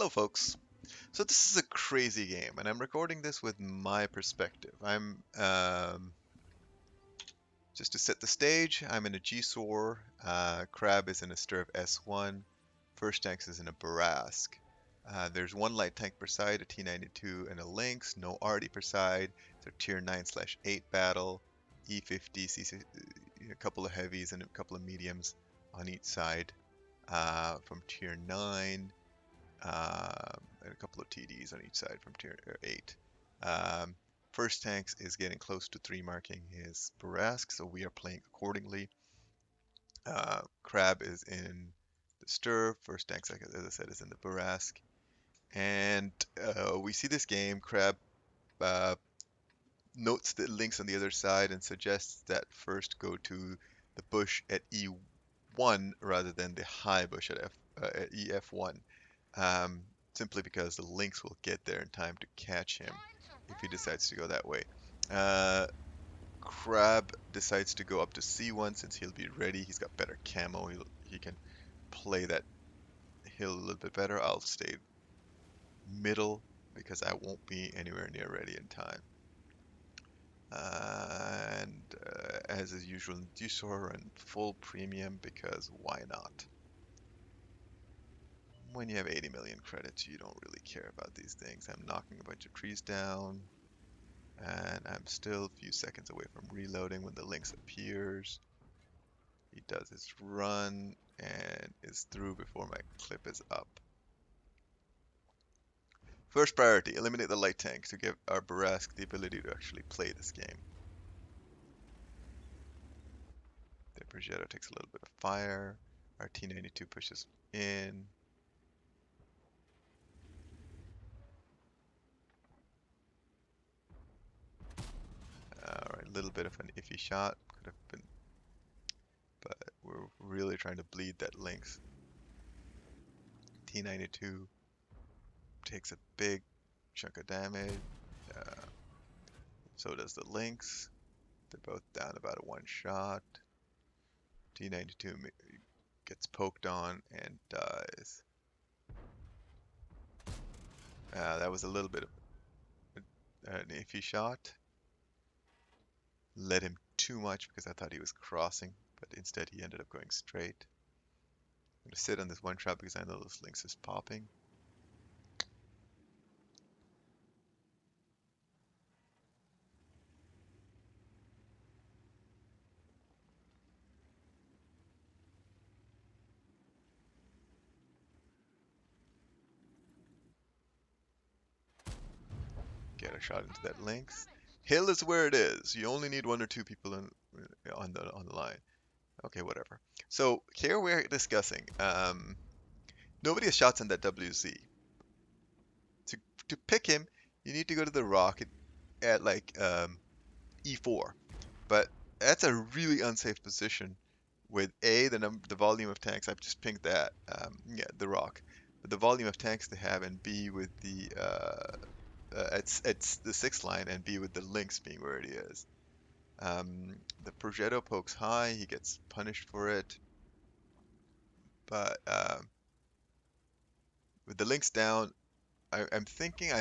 Hello, folks. So this is a crazy game, and I'm recording this with my perspective. Just to set the stage, I'm in a GSOR. Crab is in a Strv S1. First tanks is in a Bourrasque. There's one light tank per side, a T92 and a Lynx. No arty per side. It's a tier 9/8 battle. E50, a couple of heavies and a couple of mediums on each side. From tier 9. And a couple of TDs on each side from tier 8. Um, First tanks is getting close to 3 marking his Bourrasque, so we are playing accordingly. Crab is in the Stir. First tanks, as I said, is in the Bourrasque. And we see this game. Crab uh, notes the links on the other side and suggests that first go to the bush at E1 rather than the high bush at EF1. um, simply because the lynx will get there in time to catch him if he decides to go that way. Uh, Crab decides to go up to C1 since he'll be ready. He's got better camo. He can play that hill a little bit better. I'll stay middle because I won't be anywhere near ready in time. As is usual in GSOR, and full premium because why not? When you have 80 million credits, you don't really care about these things. I'm knocking a bunch of trees down, and I'm still a few seconds away from reloading when the lynx appears. He does his run and is through before my clip is up. First priority, eliminate the light tank to give our Bourrasque the ability to actually play this game. The Progetto takes a little bit of fire. Our T92 pushes in. Alright, a little bit of an iffy shot. Could have been, but we're really trying to bleed that lynx. T92 takes a big chunk of damage. So does the lynx. They're both down about a one shot. T92 gets poked on and dies. That was a little bit of an iffy shot. Led him too much because I thought he was crossing, but instead he ended up going straight. I'm going to sit on this one trap because I know this lynx is popping. Get a shot into that lynx. Hill is where it is. You only need 1 or 2 people on the line. Okay, whatever. So here we're discussing. Nobody has shots on that WZ. To pick him, you need to go to the rock at like E4, but that's a really unsafe position with the volume of tanks. I've just pinged that. Yeah, the rock, but the volume of tanks they have, and B with the it's the 6th line, and B with the lynx being where it is. The Progetto pokes high, he gets punished for it, but with the lynx down, I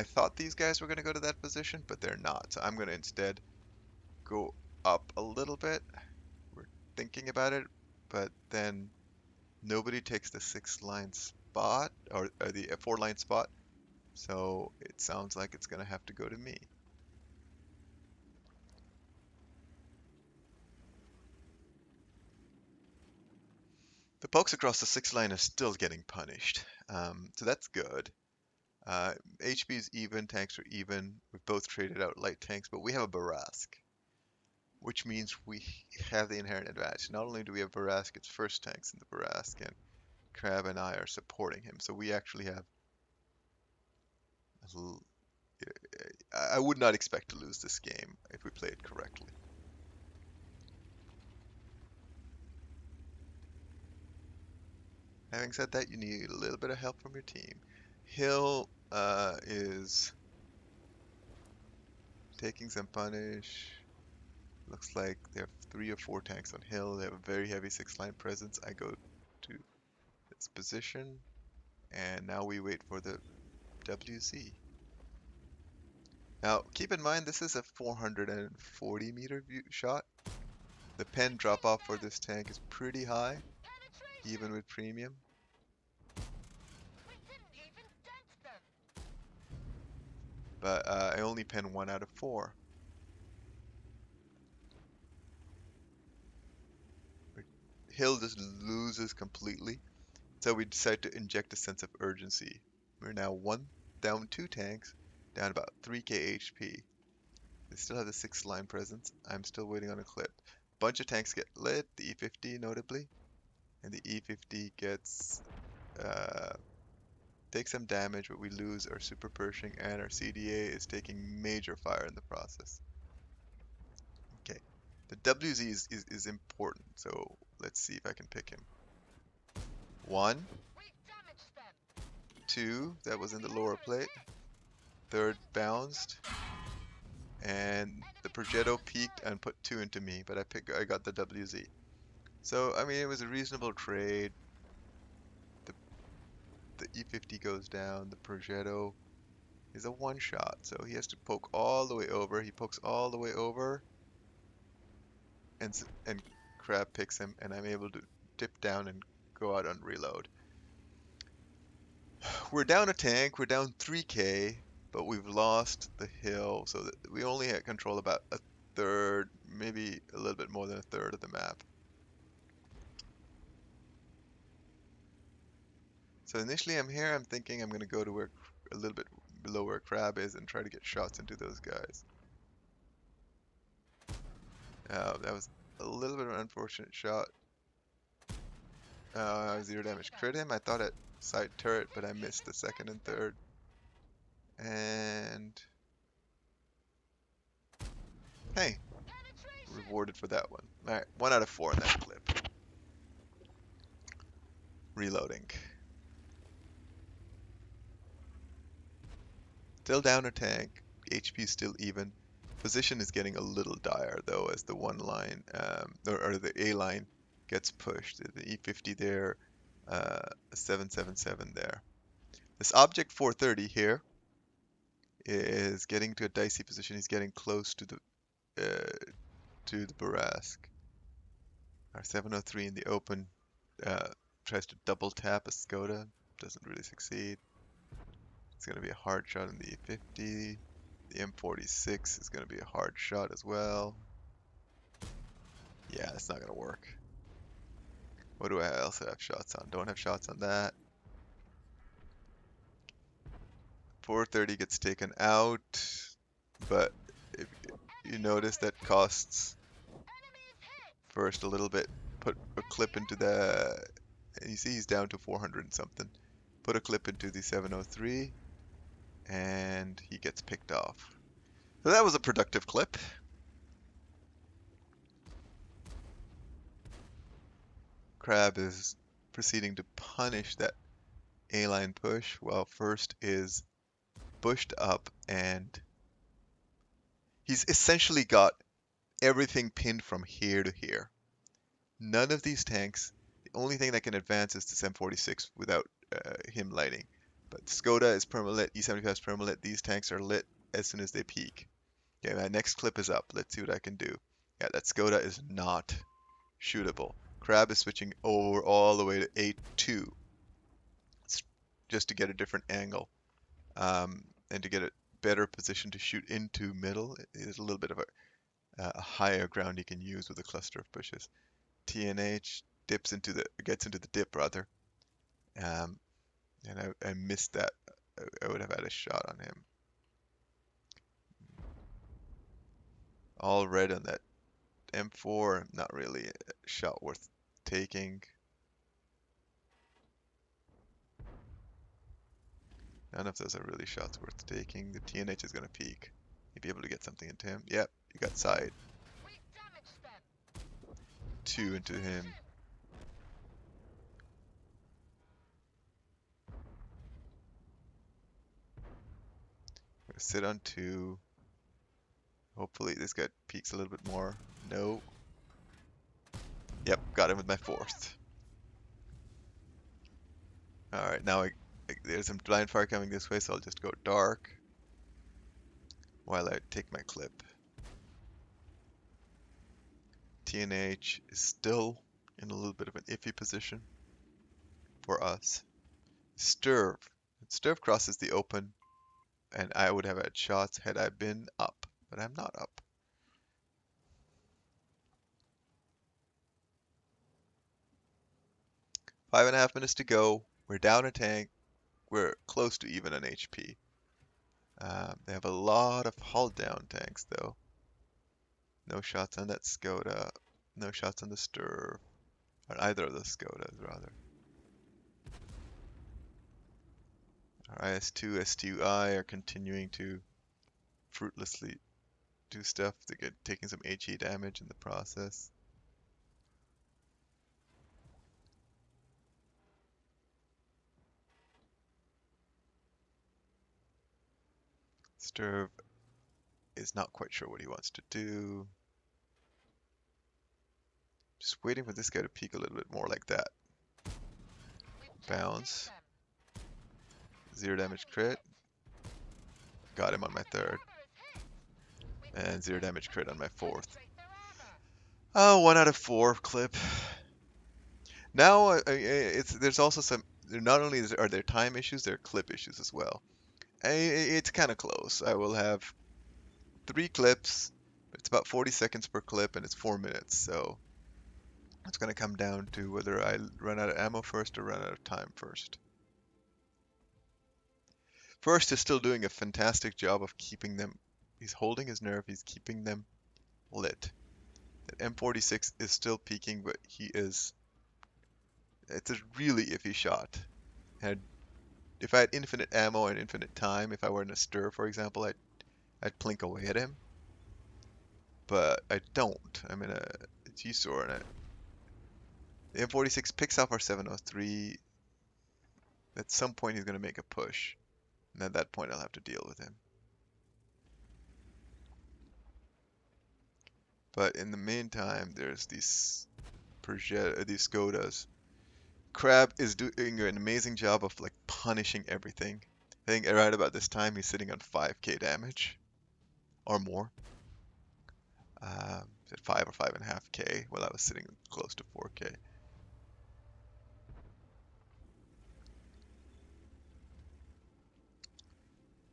thought these guys were going to go to that position, but they're not. So I'm going to instead go up a little bit. We're thinking about it, but then nobody takes the 6th line spot, or the 4 line spot, so it sounds like it's going to have to go to me. The pokes across the 6th line are still getting punished, so that's good. HP is even, tanks are even. We've both traded out light tanks, but we have a Bourrasque, which means we have the inherent advantage. Not only do we have Bourrasque, it's first tanks in the Bourrasque, and Crab and I are supporting him, so we actually have I would not expect to lose this game if we play it correctly. Having said that, you need a little bit of help from your team. Hill is taking some punish. Looks like they have 3 or 4 tanks on Hill. They have a very heavy 6th line presence. I go to this position, and now we wait for the WZ. Now, keep in mind this is a 440 meter view shot. The pen drop off for this tank is pretty high, even with premium. But I only pen 1 out of 4. Hill just loses completely. So we decide to inject a sense of urgency. We're now down 2 tanks, down about 3k HP. They still have the 6 line presence. I'm still waiting on a clip. Bunch of tanks get lit, the E50 notably. And the E50 gets takes some damage, but we lose our super Pershing, and our CDA is taking major fire in the process. Okay, the WZ is important, so let's see if I can pick him. 1, 2, that was in the lower plate. 3rd bounced, and the Progetto peaked and put 2 into me, but I got the WZ. So I mean, it was a reasonable trade. The E50 goes down, the Progetto is a one-shot, so he has to poke all the way over. He pokes all the way over, and Crab picks him, and I'm able to dip down and go out on reload. We're down a tank, we're down 3k, but we've lost the hill, so that we only had control about a third, maybe a little bit more than a third of the map. So initially I'm here, I'm thinking I'm going to go to where a little bit below where Crab is and try to get shots into those guys. That was a little bit of an unfortunate shot. 0 damage crit him. I thought it side turret, but I missed the 2nd and 3rd. And hey, rewarded for that one. Alright, 1 out of 4 in that clip. Reloading. Still down a tank. HP still even. Position is getting a little dire though, as the 1 line, or the A line gets pushed. The E50 there, 777 there. This object 430 here is getting to a dicey position. He's getting close to the Bourrasque. Our 703 in the open tries to double tap a Skoda, doesn't really succeed. It's going to be a hard shot in the E50. The M46 is going to be a hard shot as well. Yeah, it's not going to work. What do I else have shots on? Don't have shots on that. 430 gets taken out, but if you notice that costs first a little bit. Put a clip into the, and you see he's down to 400 and something. Put a clip into the 703, and he gets picked off. So that was a productive clip. Crab is proceeding to punish that A-line push, while first is bushed up, and he's essentially got everything pinned from here to here. None of these tanks, the only thing that can advance is this M46 without him lighting. But Skoda is permalit, E75 is permalit. These tanks are lit as soon as they peak. Okay, my next clip is up. Let's see what I can do. Yeah, that Skoda is not shootable. Crab is switching over all the way to 8-2 just to get a different angle and to get a better position to shoot into middle. There's a little bit of a higher ground he can use with a cluster of bushes. TNH gets into the dip rather, and I missed that. I would have had a shot on him. All red on that M4, not really a shot worth taking. None of those are really shots worth taking. The TNH is going to peak. You'll be able to get something into him. Yep, you got side. 2 into him. Gonna sit on 2. Hopefully this guy peaks a little bit more. No. Yep, got him with my 4th. Alright, now There's some blind fire coming this way, so I'll just go dark while I take my clip. TNH is still in a little bit of an iffy position for us. Strv. Strv crosses the open, and I would have had shots had I been up, but I'm not up. Five and a half minutes to go. We're down a tank. We're close to even on HP. They have a lot of hull down tanks though. No shots on that Skoda. No shots on the Strv. Or either of the Skodas rather. Our IS-2, S2I are continuing to fruitlessly do stuff to get taking some HE damage in the process. Strv is not quite sure what he wants to do. Just waiting for this guy to peek a little bit more like that. Bounce. 0 damage crit. Got him on my third. And 0 damage crit on my fourth. Oh, 1 out of 4 clip. Now, there's also some, not only are there time issues, there are clip issues as well. It's kind of close. I will have 3 clips. It's about 40 seconds per clip, and it's 4 minutes. So it's going to come down to whether I run out of ammo first or run out of time first. First is still doing a fantastic job of keeping them. He's holding his nerve. He's keeping them lit. That M46 is still peaking, but it's a really iffy shot. And if I had infinite ammo and infinite time, if I were in a Strv, for example, I'd plink away at him. But I don't. I'm in a GSOR, and the M46 picks up our 703. At some point, he's going to make a push. And at that point, I'll have to deal with him. But in the meantime, there's these Skodas. Crab is doing an amazing job of like punishing everything. I think right about this time he's sitting on 5k damage or more. At 5 or 5.5k while I was sitting close to 4k.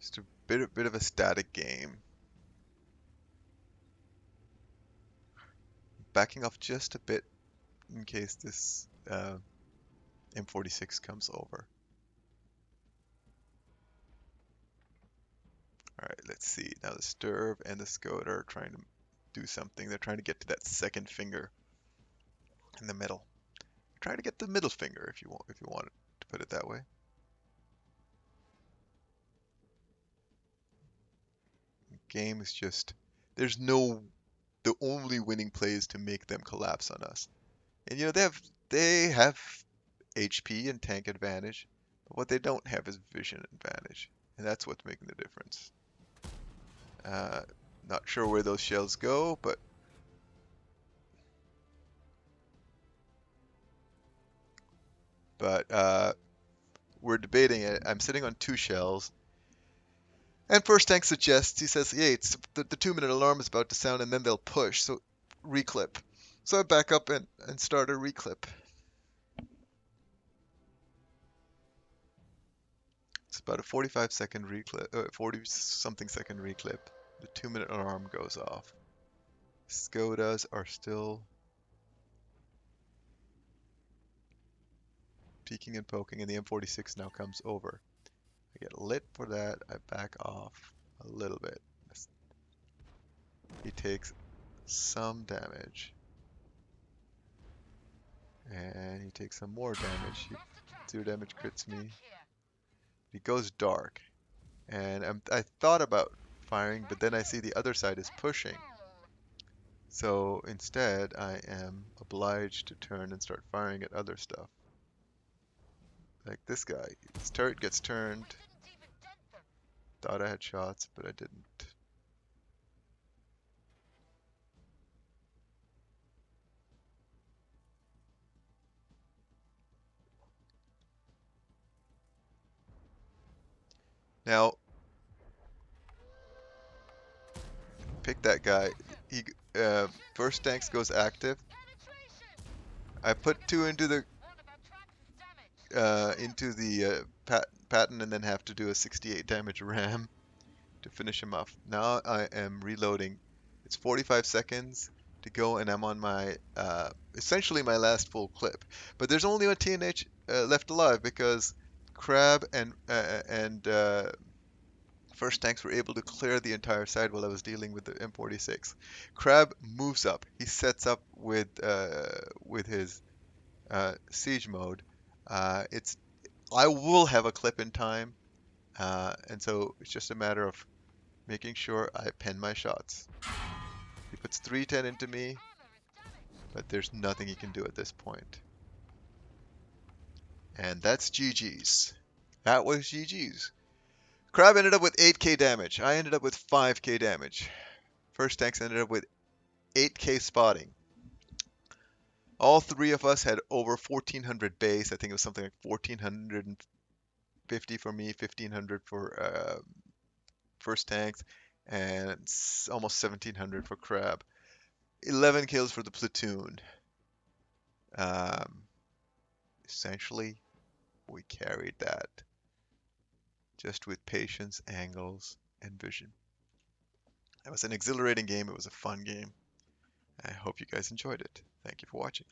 Just a bit of a static game. Backing off just a bit in case this M46 comes over. Alright, let's see. Now the Strv and the Skoda are trying to do something. They're trying to get to that second finger in the middle. Try to get the middle finger if you want to put it that way. The game is just the only winning play is to make them collapse on us. And you know they have HP and tank advantage, but what they don't have is vision advantage, and that's what's making the difference. Not sure where those shells go, but we're debating it. I'm sitting on 2 shells. And first tank suggests, he says, yeah, it's the 2-minute alarm is about to sound and then they'll push, so reclip. So I back up and start a reclip. It's about a 45-second reclip, 40-something second reclip. The 2-minute alarm goes off. Skodas are still peeking and poking, and the M46 now comes over. I get lit for that. I back off a little bit. He takes some damage. And he takes some more damage. 0 damage crits me. He goes dark. And I thought about firing, but then I see the other side is pushing. So instead, I am obliged to turn and start firing at other stuff. Like this guy. His turret gets turned. Thought I had shots, but I didn't. Now, pick that guy. He first tanks goes active. I put two into the pattern and then have to do a 68 damage ram to finish him off. Now I am reloading. It's 45 seconds to go, and I'm on my essentially my last full clip. But there's only one TNH left alive because Crab and first tanks were able to clear the entire side while I was dealing with the M46. Crab moves up. He sets up with his siege mode. It's I will have a clip in time, and so it's just a matter of making sure I pen my shots. He puts 310 into me, but there's nothing he can do at this point. And that's GG's. That was GG's. Crab ended up with 8k damage. I ended up with 5k damage. First tanks ended up with 8k spotting. All three of us had over 1400 base. I think it was something like 1450 for me, 1500 for first tanks, and almost 1700 for Crab. 11 kills for the platoon. Um, Essentially, we carried that just with patience, angles, and vision. It was an exhilarating game. It was a fun game. I hope you guys enjoyed it. Thank you for watching.